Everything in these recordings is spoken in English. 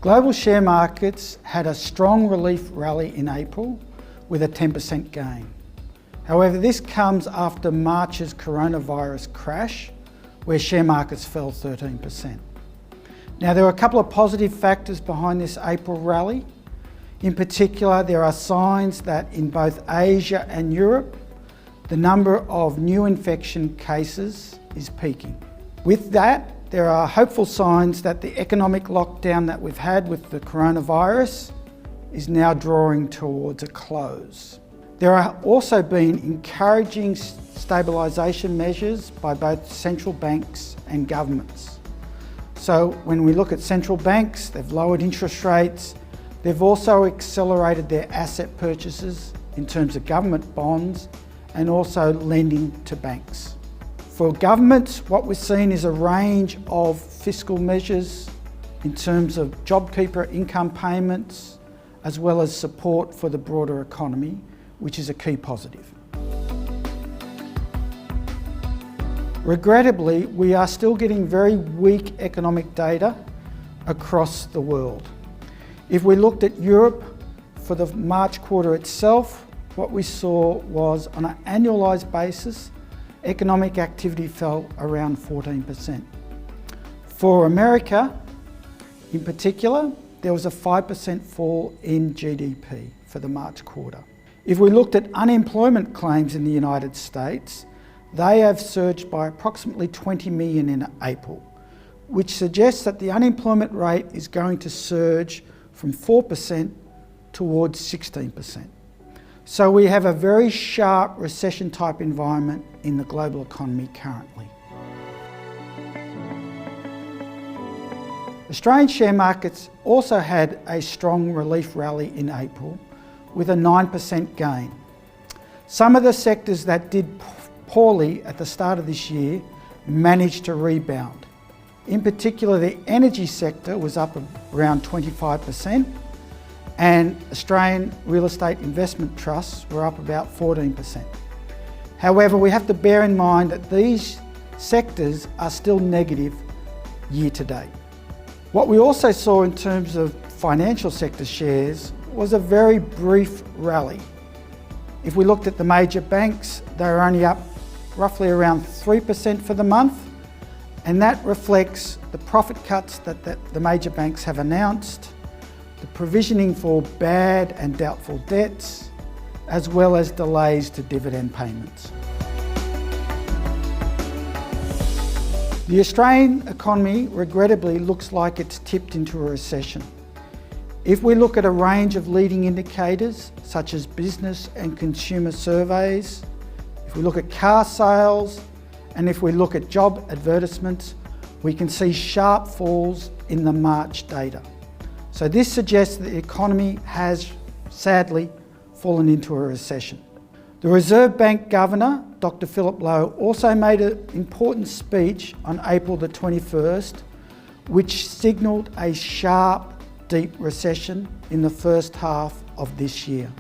Global share markets had a strong relief rally in April with a 10% gain. However, this comes after March's coronavirus crash, where share markets fell 13%. Now, there are a couple of positive factors behind this April rally. In particular, there are signs that in both Asia and Europe, the number of new infection cases is peaking. With that, there are hopeful signs that the economic lockdown that we've had with the coronavirus is now drawing towards a close. There are also been encouraging stabilisation measures by both central banks and governments. So when we look at central banks, they've lowered interest rates. They've also accelerated their asset purchases in terms of government bonds and also lending to banks. For governments, what we're seeing is a range of fiscal measures in terms of JobKeeper income payments, as well as support for the broader economy, which is a key positive. Regrettably, we are still getting very weak economic data across the world. If we looked at Europe for the March quarter itself, what we saw was on an annualised basis, economic activity fell around 14%. For America, in particular, there was a 5% fall in GDP for the March quarter. If we looked at unemployment claims in the United States, they have surged by approximately 20 million in April, which suggests that the unemployment rate is going to surge from 4% towards 16%. So we have a very sharp recession type environment in the global economy currently. Australian share markets also had a strong relief rally in April with a 9% gain. Some of the sectors that did poorly at the start of this year managed to rebound. In particular, the energy sector was up around 25%, and Australian real estate investment trusts were up about 14%. However, we have to bear in mind that these sectors are still negative year to date. What we also saw in terms of financial sector shares was a very brief rally. If we looked at the major banks, they were only up roughly around 3% for the month, and that reflects the profit cuts that the major banks have announced, the provisioning for bad and doubtful debts, as well as delays to dividend payments. The Australian economy regrettably looks like it's tipped into a recession. If we look at a range of leading indicators, such as business and consumer surveys, if we look at car sales, and if we look at job advertisements, we can see sharp falls in the March data. So this suggests that the economy has sadly fallen into a recession. The Reserve Bank Governor, Dr. Philip Lowe, also made an important speech on April the 21st, which signalled a sharp, deep recession in the first half of this year.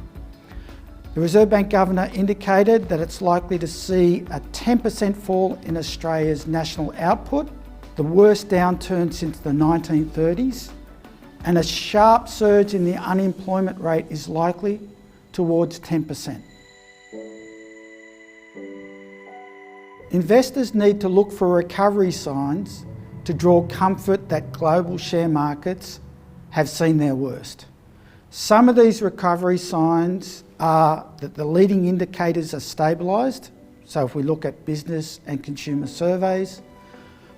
The Reserve Bank Governor indicated that it's likely to see a 10% fall in Australia's national output, the worst downturn since the 1930s, and a sharp surge in the unemployment rate is likely towards 10%. Investors need to look for recovery signs to draw comfort that global share markets have seen their worst. Some of these recovery signs are that the leading indicators are stabilised. So if we look at business and consumer surveys,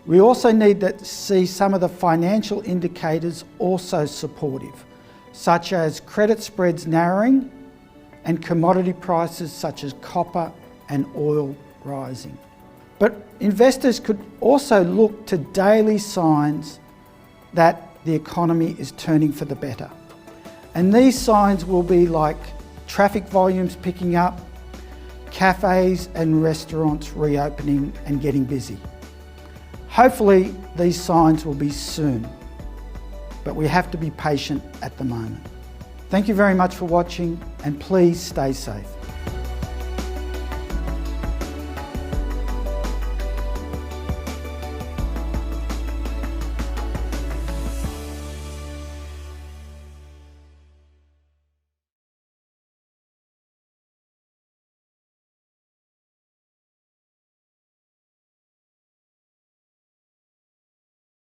we also need to see some of the financial indicators also supportive, such as credit spreads narrowing and commodity prices such as copper and oil rising. But investors could also look to daily signs that the economy is turning for the better. And these signs will be like traffic volumes picking up, cafes and restaurants reopening and getting busy. Hopefully these signs will be soon, but we have to be patient at the moment. Thank you very much for watching, and please stay safe.